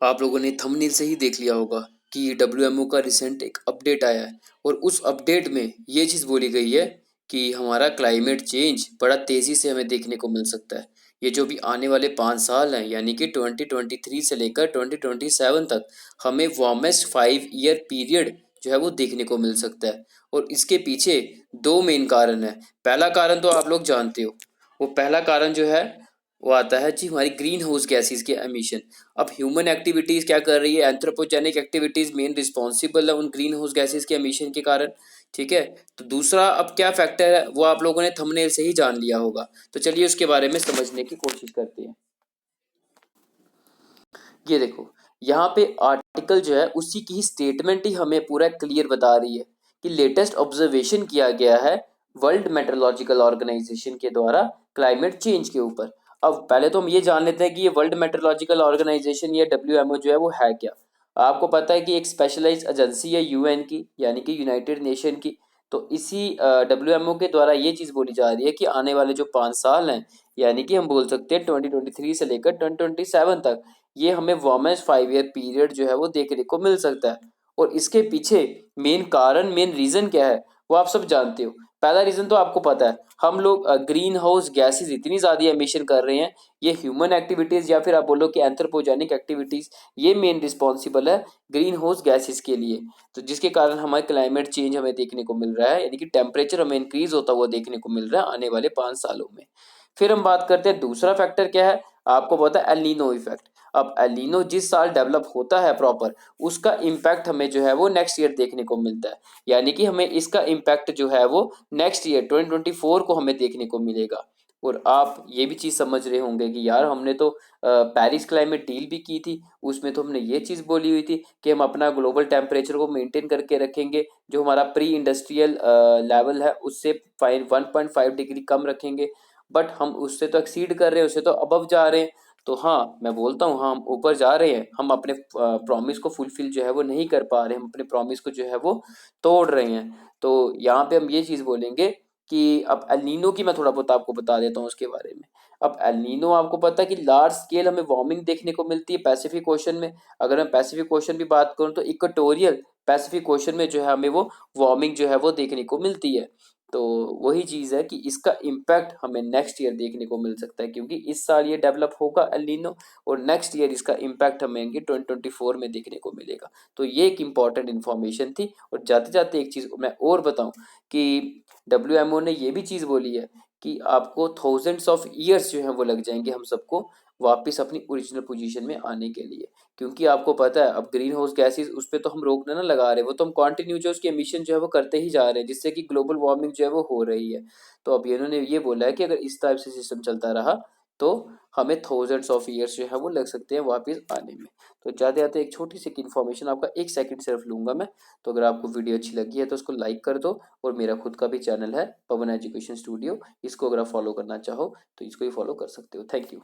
आप लोगों ने थंबनेल से ही देख लिया होगा कि डब्ल्यूएमओ का रिसेंट एक अपडेट आया है और उस अपडेट में ये चीज़ बोली गई है कि हमारा क्लाइमेट चेंज बड़ा तेज़ी से हमें देखने को मिल सकता है। ये जो भी आने वाले 5 साल हैं यानी कि 2023 से लेकर 2027 तक हमें वार्मेस्ट 5 ईयर पीरियड जो है वो देखने को मिल सकता है। और इसके पीछे दो मेन कारण है। पहला कारण तो आप लोग जानते हो, वो पहला कारण जो है वो आता है जी हमारी ग्रीन हाउस गैसेज के एमिशन। अब ह्यूमन एक्टिविटीज़ क्या कर रही है, एंथ्रोपोजेनिक एक्टिविटीज़ मेन रिस्पॉन्सिबल है उन ग्रीन हाउस गैसेज के एमिशन के कारण। ठीक है, तो दूसरा अब क्या फैक्टर है वो आप लोगों ने थंबनेल से ही जान लिया होगा, तो चलिए उसके बारे में समझने की कोशिश करते हैं। ये देखो, यहाँ पे आर्टिकल जो है उसी की ही स्टेटमेंट ही हमें पूरा क्लियर बता रही है कि लेटेस्ट ऑब्जर्वेशन किया गया है वर्ल्ड मेट्रोलॉजिकल ऑर्गेनाइजेशन के द्वारा क्लाइमेट चेंज के ऊपर। अब पहले तो हम ये जान लेते हैं कि ये वर्ल्ड मेट्रोलॉजिकल ऑर्गेनाइजेशन या डब्ल्यूएमओ जो है वो है क्या। आपको पता है कि एक स्पेशलाइज्ड एजेंसी है यूएन की, यानी कि यूनाइटेड नेशन की। तो इसी डब्ल्यूएमओ के द्वारा ये चीज़ बोली जा रही है कि आने वाले जो 5 साल हैं, यानी कि हम बोल सकते हैं 2023 से लेकर 2027 तक, ये हमें वार्मेस्ट 5 ईयर पीरियड जो है वो देखने को मिल सकता है। और इसके पीछे मेन कारण, मेन रीज़न क्या है वो आप सब जानते हो। पहला रीज़न तो आपको पता है, हम लोग ग्रीन हाउस गैसेज इतनी ज़्यादा एमिशन कर रहे हैं, ये ह्यूमन एक्टिविटीज़ या फिर आप बोलो कि एंथ्रोपोजेनिक एक्टिविटीज़, ये मेन रिस्पॉन्सिबल है ग्रीन हाउस गैसेज के लिए। तो जिसके कारण हमारे क्लाइमेट चेंज हमें देखने को मिल रहा है, यानी कि टेम्परेचर हमें इंक्रीज होता हुआ देखने को मिल रहा है आने वाले 5 सालों में। फिर हम बात करते हैं दूसरा फैक्टर क्या है, आपको पता है एल नीनो इफेक्ट। अब एल नीनो जिस साल डेवलप होता है प्रॉपर, उसका इम्पैक्ट हमें जो है वो नेक्स्ट ईयर देखने को मिलता है, यानी कि हमें इसका इम्पैक्ट जो है वो नेक्स्ट ईयर 2024 को हमें देखने को मिलेगा। और आप ये भी चीज़ समझ रहे होंगे कि यार हमने तो पेरिस क्लाइमेट डील भी की थी, उसमें तो हमने ये चीज़ बोली हुई थी कि हम अपना ग्लोबल टेम्परेचर को मेंटेन करके रखेंगे, जो हमारा प्री इंडस्ट्रियल लेवल है उससे 1.5 डिग्री कम रखेंगे। बट हम उससे तो एक्सीड कर रहे हैं, उससे तो अबव जा रहे हैं। तो हाँ, मैं बोलता हूँ हाँ, हम ऊपर जा रहे हैं, हम अपने प्रॉमिस को फुलफिल जो है वो नहीं कर पा रहे हैं, हम अपने प्रॉमिस को जो है वो तोड़ रहे हैं। तो यहाँ पे हम ये चीज़ बोलेंगे कि अब एल नीनो की मैं थोड़ा बहुत आपको बता देता हूँ उसके बारे में। अब एल नीनो आपको पता है कि लार्ज स्केल हमें वार्मिंग देखने को मिलती है पैसिफिक ओशन में। अगर मैं पैसिफिक ओशन की बात करूँ तो इक्वेटोरियल पैसिफिक ओशन में जो है हमें वो वार्मिंग जो है वो देखने को मिलती है। तो वही चीज़ है कि इसका इम्पैक्ट हमें नेक्स्ट ईयर देखने को मिल सकता है, क्योंकि इस साल ये डेवलप होगा एल नीनो, और नेक्स्ट ईयर इसका इम्पैक्ट हमें 2024 में देखने को मिलेगा। तो ये एक इम्पॉर्टेंट इन्फॉर्मेशन थी। और जाते जाते एक चीज़ मैं और बताऊं कि डब्ल्यूएमओ ने ये भी चीज़ बोली है कि आपको थाउजेंड्स ऑफ ईयर्स जो हैं वो लग जाएंगे हम सबको वापस अपनी ओरिजिनल पोजीशन में आने के लिए। क्योंकि आपको पता है अब ग्रीन हाउस गैसेज उस पर तो हम रोक ना लगा रहे, वो तो हम कंटिन्यू जो उसके एमिशन जो है वो करते ही जा रहे हैं, जिससे कि ग्लोबल वार्मिंग जो है वो हो रही है। तो अब इन्होंने ये बोला है कि अगर इस टाइप से सिस्टम चलता रहा तो हमें थाउजेंड्स ऑफ ईयर्स जो है वो लग सकते हैं वापस आने में। तो जाते जाते एक छोटी सी इन्फॉर्मेशन आपका 1 सेकंड सिर्फ लूंगा मैं। तो अगर आपको वीडियो अच्छी लगी है तो उसको लाइक कर दो। और मेरा खुद का भी चैनल है पवन एजुकेशन स्टूडियो, इसको अगर आप फॉलो करना चाहो तो इसको ही फॉलो कर सकते हो। Thank you.